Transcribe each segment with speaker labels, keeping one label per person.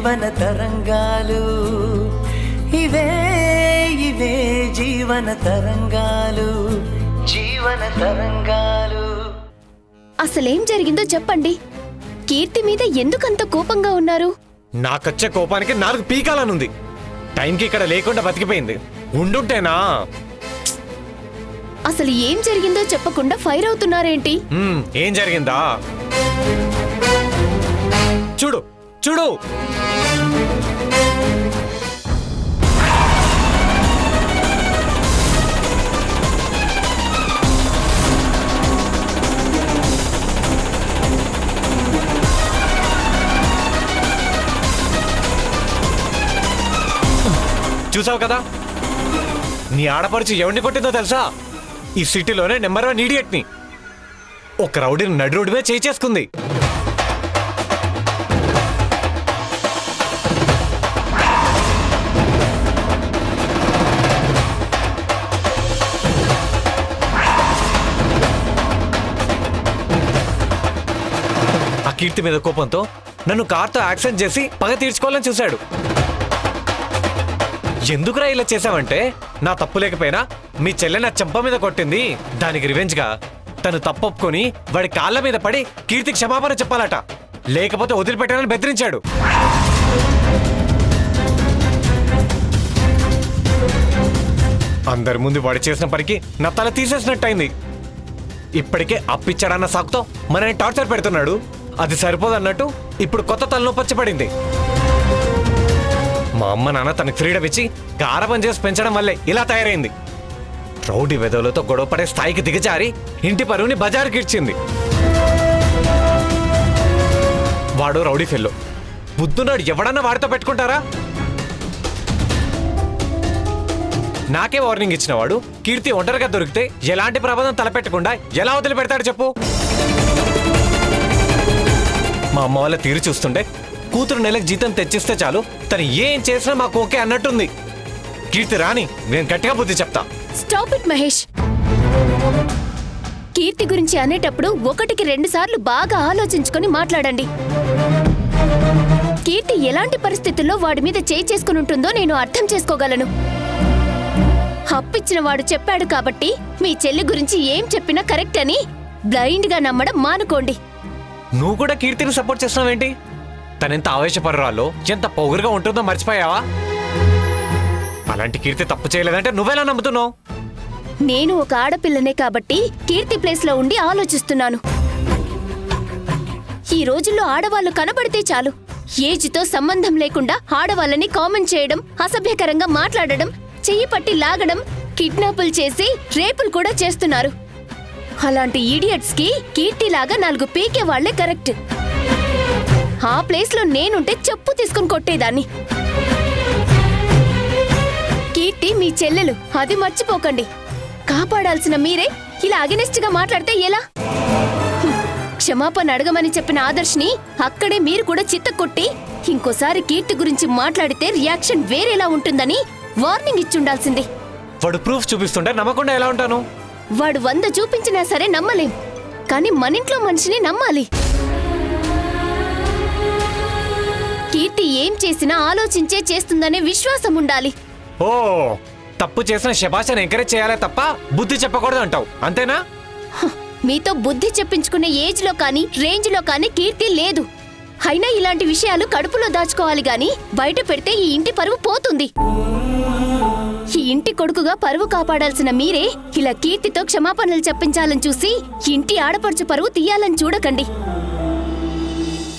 Speaker 1: జీవన తరంగాలు ఇవే ఇవే జీవన తరంగాలు జీవన తరంగాలు.
Speaker 2: అసలేం జరిగిందో చెప్పండి. కీర్తి మీద ఎందుకంత కోపంగా ఉన్నారు?
Speaker 3: నాకొచ్చే కోపానికి 4 పీకాలనుంది. టైంకి ఇక్కడ లేకుండా బతికిపోయింది. ఉండుంటేనా?
Speaker 2: అసలు ఏం జరిగిందో చెప్పకుండా ఫైర్ అవుతున్నారేంటి?
Speaker 3: ఏం జరిగిందా? చూడు చూడు. చూసావు కదా, నీ ఆడపడుచు ఎవరిని కొట్టిందో తెలుసా? ఈ సిటీలోనే నెంబర్ 1 ఈడియట్ని. ఒక రౌడీని నడి రోడ్డు మీద చేసుకుంది. ఆ కీర్తి మీద కోపంతో నన్ను కార్తో యాక్సిడెంట్ చేసి పగ తీర్చుకోవాలని చూశాడు. ఎందుకురా ఇలా చేసావంటే, నా తప్పు లేకపోయినా మీ చెల్లె నా చెంప మీద కొట్టింది, దానికి రివెంజ్ గా తను తప్పొప్పుకొని వాడి కాళ్ళ మీద పడి కీర్తి క్షమాపణ చెప్పాలట, లేకపోతే వదిలిపెట్టానని బెదిరించాడు. అందరి ముందు వాడు చేసిన పనికి నా తల తీసేసినట్టయింది. ఇప్పటికే అప్పిచ్చాడన్న సాకుతో మనని టార్చర్ పెడుతున్నాడు. అది సరిపోదన్నట్టు ఇప్పుడు కొత్త తలనొప్పి పడింది. మా అమ్మ నాన్న తనకు ఫ్రీడమ్ ఇచ్చి గారాబం చేసి పెంచడం వల్లే ఇలా తయారైంది. రౌడీ వెధవులతో గొడవపడే స్థాయికి దిగజారి ఇంటి పరువుని బజారుకి ఇచ్చింది. వాడు రౌడీ ఫెల్లో. బుద్ధున్నాడు ఎవడన్నా వాడితో పెట్టుకుంటారా? నాకే వార్నింగ్ ఇచ్చిన వాడు కీర్తి ఒంటరిగా దొరికితే ఎలాంటి ప్రమాదం తలపెట్టకుండా ఎలా వదిలి పెడతాడు చెప్పు? మా అమ్మ వాళ్ళ తీరు చూస్తుంటే కూతురు నెలకు జీతం తెచ్చిస్తే చాలు, తను ఏం చేసినా మాకు ఓకే అన్నట్టుంది. కీర్తి రాని, నేను గట్టిగా బుద్ధి చెప్తా.
Speaker 2: Stop it Mahesh. కీర్తి గురించి అనేటప్పుడు 1కి 2 సార్లు బాగా ఆలోచించుకొని మాట్లాడండి. కీర్తి ఎలాంటి పరిస్థితుల్లో వాడి మీద చేయి చేసుకుని ఉంటుందో నేను అర్థం చేసుకోగలను. అప్పిచ్చిన వాడు చెప్పాడు కాబట్టి మీ చెల్లి గురించి ఏం చెప్పినా కరెక్ట్ అని బ్లైండ్ గా నమ్మడం మానుకోండి.
Speaker 3: నువ్వు కూడా కీర్తిని సపోర్ట్ చేస్తున్నావేంటి? తనెంత ఆవేశపరురాలో, ఎంత పొగురుగా ఉంటుందో మర్చిపోయావా? అలాంటి కీర్తి తప్పు చేయలేదంటే నువ్వెలా నమ్ముతున్నావు?
Speaker 2: నేను ఒక ఆడపిల్లనే కాబట్టి కీర్తి ప్లేస్ లో ఉండి ఆలోచిస్తున్నాను. ఈ రోజుల్లో ఆడవాళ్లు కనబడితే చాలు, ఏజ్తో సంబంధం లేకుండా ఆడవాళ్ళని కామెంట్ చేయడం, అసభ్యకరంగా మాట్లాడడం, చెయ్యి పట్టి లాగడం, కిడ్నాపులు చేసి రేపులు కూడా చేస్తున్నారు. అలాంటి ఈడియట్స్ కి కీర్తిలాగా 4 పీకే వాళ్లే కరెక్ట్. ఆ ప్లేస్ లో నేనుంటే చెప్పు తీసుకుని కొట్టేదాన్ని. కీర్తి మీ చెల్లెలు, అది మర్చిపోకండి. కాపాడాల్సిన మీరే ఇలా అగెనిస్ట్ గా మాట్లాడితే ఎలా? క్షమాపణ అడగమని చెప్పిన ఆదర్శ్ని అక్కడే మీరు కూడా చిత్తకొట్టి ఇంకోసారి కీర్తి గురించి మాట్లాడితే రియాక్షన్ వేరేలా ఉంటుందని వార్నింగ్ ఇచ్చుండాల్సింది.
Speaker 3: వాడు ప్రూఫ్ చూపిస్తుంటే నమ్మకుండా ఎలా ఉంటాను?
Speaker 2: వాడు 100 చూపించినా సరే నమ్మలేం, కానీ మనింట్లో మనిషిని నమ్మాలి. కీర్తి ఏం చేసినా ఆలోచించే చేస్తుందనే విశ్వాసం ఉండాలి.
Speaker 3: ఓ, తప్పు చేసిన శభాషను ఎంకరేజ్ చేయాలే తప్ప బుద్ధి చెప్పకూడదు అంటావు, అంతేనా?
Speaker 2: మీతో బుద్ధి చెప్పించుకునే ఏజ్ లో కానీ రేంజ్ లో కానీ కీర్తి లేదు. అయినా ఇలాంటి విషయాలు కడుపులో దాచుకోవాలి గాని బయట పెడితే ఈ ఇంటి పరువు పోతుంది. ఈ ఇంటి కొడుకుగా పరువు కాపాడాల్సిన మీరే ఇలా కీర్తితో క్షమాపణలు చెప్పించాలని చూసి ఇంటి ఆడపడుచు పరువు తీయాలని చూడకండి.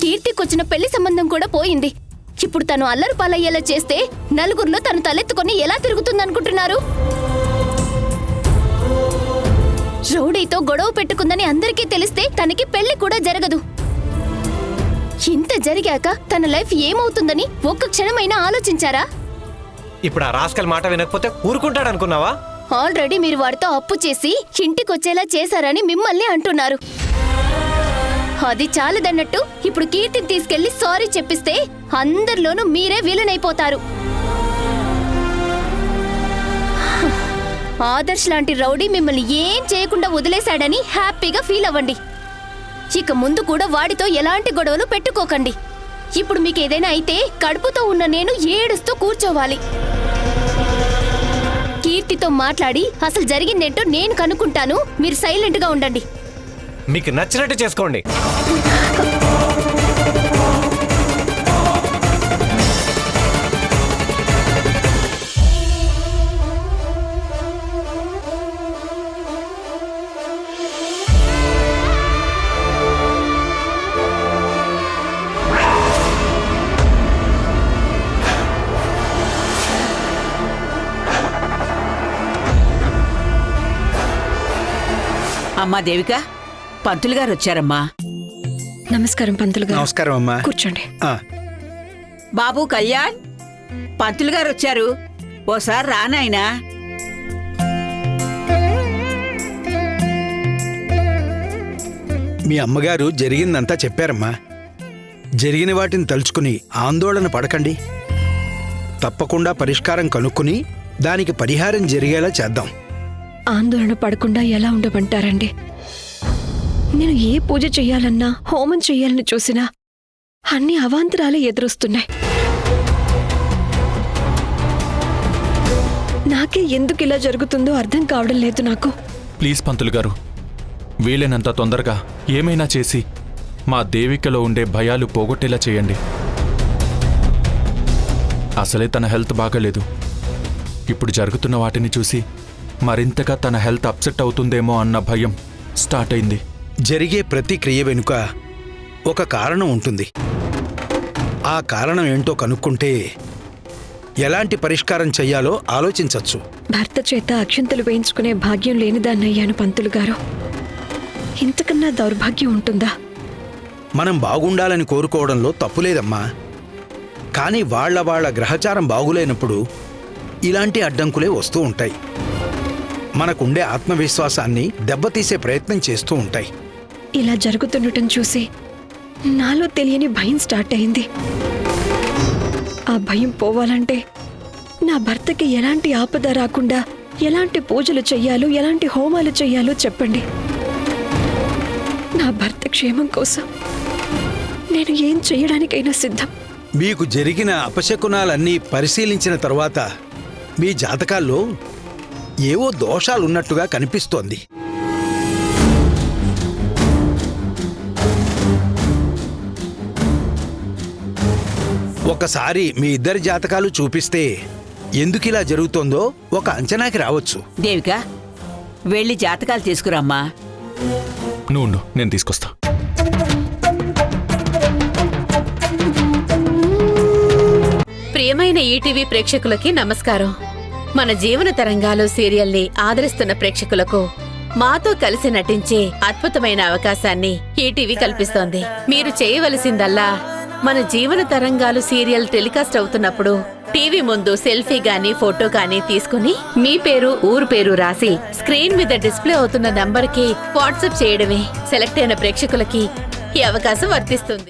Speaker 2: కీర్తికొచ్చిన పెళ్లి సంబంధం కూడా పోయింది. ఇప్పుడు తను అల్లరి పాలయ్యేలా చేస్తే నలుగురిలో తను తలెత్తుకొని ఎలా తిరుగుతుందనుకుంటున్నారు? రౌడీతో గొడవ పెట్టుకుందని అందరికీ తెలిస్తే తనకి పెళ్లి కూడా జరగదు. ఇంత జరిగాక తన లైఫ్ ఏమవుతుందని ఒక్క క్షణమైనా ఆలోచించారా?
Speaker 3: ఇప్పుడు ఆ రాస్కల్ మాట వినకపోతే ఊరుకుంటాడనుకున్నావా?
Speaker 2: ఆల్రెడీ మీరు వాడితో అప్పు చేసి ఇంటికొచ్చేలా చేశారని మిమ్మల్ని అంటున్నారు. అది చాలదన్నట్టు ఇప్పుడు కీర్తిని తీసుకెళ్లి సారీ చెప్పిస్తే అందరిలోనూ మీరే విలనైపోతారు. ఆదర్శ్ లాంటి రౌడీ మిమ్మల్ని ఏం చేయకుండా వదిలేశాడని హ్యాపీగా ఫీల్ అవ్వండి. ఇక ముందు కూడా వాడితో ఎలాంటి గొడవలు పెట్టుకోకండి. ఇప్పుడు మీకు ఏదైనా అయితే కడుపుతో ఉన్న నేను ఏడుస్తూ కూర్చోవాలి. కీర్తితో మాట్లాడి అసలు జరిగిందేంటో నేను కనుక్కుంటాను. మీరు సైలెంట్ గా ఉండండి.
Speaker 3: మీకు నచ్చినట్టు చేసుకోండి.
Speaker 4: అమ్మా దేవిక, పంతులు గారు వచ్చారమ్మా.
Speaker 5: నమస్కారం పంతులు గారు.
Speaker 6: నమస్కారం అమ్మా.
Speaker 5: కూర్చోండి.
Speaker 4: బాబు కళ్యాణ్, పంతులు గారు వచ్చారు, ఓసారి రానాయనా.
Speaker 6: మీ అమ్మగారు జరిగిందంతా చెప్పారమ్మా. జరిగిన వాటిని తలుచుకుని ఆందోళన పడకండి. తప్పకుండా పరిష్కారం కనుక్కుని దానికి పరిహారం జరిగేలా చేద్దాం.
Speaker 5: ఆందోళన పడకుండా ఎలా ఉండమంటారండి? నేను ఏ పూజ చెయ్యాలన్నా, హోమం చెయ్యాలని చూసినా అన్ని అవాంతరాలే ఎదురొస్తున్నాయి. నాకే ఎందుకు ఇలా జరుగుతుందో అర్థం కావడం లేదు నాకు.
Speaker 7: ప్లీజ్ పంతులు గారు, వీలైనంత తొందరగా ఏమైనా చేసి మా దేవికలో ఉండే భయాలు పోగొట్టేలా చేయండి. అసలే తన హెల్త్ బాగాలేదు. ఇప్పుడు జరుగుతున్న వాటిని చూసి మరింతగా తన హెల్త్ అప్సెట్ అవుతుందేమో అన్న భయం స్టార్ట్ అయింది.
Speaker 6: జరిగే ప్రతి క్రియ వెనుక ఒక కారణం ఉంటుంది. ఆ కారణం ఏంటో కనుక్కుంటే ఎలాంటి పరిష్కారం చెయ్యాలో ఆలోచించవచ్చు.
Speaker 5: భర్త చేత అక్షంతలు వేయించుకునే భాగ్యం లేనిదాన్నయ్యాను పంతులు గారు. ఇంతకన్నా దౌర్భాగ్యం ఉంటుందా?
Speaker 6: మనం బాగుండాలని కోరుకోవడంలో తప్పులేదమ్మా. కానీ వాళ్ళ గ్రహచారం బాగులేనప్పుడు ఇలాంటి అడ్డంకులే వస్తూ ఉంటాయి. మనకుండే ఆత్మవిశ్వాసాన్ని దెబ్బతీసే ప్రయత్నం చేస్తూ ఉంటాయి.
Speaker 5: ఇలా జరుగుతుండటం చూసి నాలో తెలియని భయం స్టార్ట్ అయింది. ఆ భయం పోవాలంటే నా భర్తకి ఎలాంటి ఆపద రాకుండా ఎలాంటి పూజలు చెయ్యాలో, ఎలాంటి హోమాలు చెయ్యాలో చెప్పండి. నా భర్త క్షేమం కోసం నేను ఏం చెయ్యడానికైనా సిద్ధం.
Speaker 6: మీకు జరిగిన అపశకునాలన్నీ పరిశీలించిన తర్వాత మీ జాతకాల్లో ఏవో దోషాలున్నట్టుగా కనిపిస్తోంది. ఒకసారి మీ ఇద్దరి జాతకాలు చూపిస్తే ఎందుకిలా జరుగుతోందో ఒక అంచనాకి రావచ్చు.
Speaker 4: దేవిక, వెళ్ళి జాతకాలు తీసుకురామ్మా.
Speaker 7: నువ్వు ఉండు, నేను తీసుకొస్తా.
Speaker 8: ప్రియమైన ఈటీవీ ప్రేక్షకులకి నమస్కారం. మన జీవన తరంగాలు సీరియల్ని ఆదరిస్తున్న ప్రేక్షకులకు మాతో కలిసి నటించే అద్భుతమైన అవకాశాన్ని ఈటీవీ కల్పిస్తోంది. మీరు చేయవలసిందల్లా మన జీవన తరంగాలు సీరియల్ టెలికాస్ట్ అవుతున్నప్పుడు టీవీ ముందు సెల్ఫీ గానీ ఫోటో గానీ తీసుకుని మీ పేరు, ఊరు పేరు రాసి స్క్రీన్ మీద డిస్ప్లే అవుతున్న నంబర్కి వాట్సాప్ చేయడమే. సెలెక్ట్ అయిన ప్రేక్షకులకి ఈ అవకాశం వర్తిస్తుంది.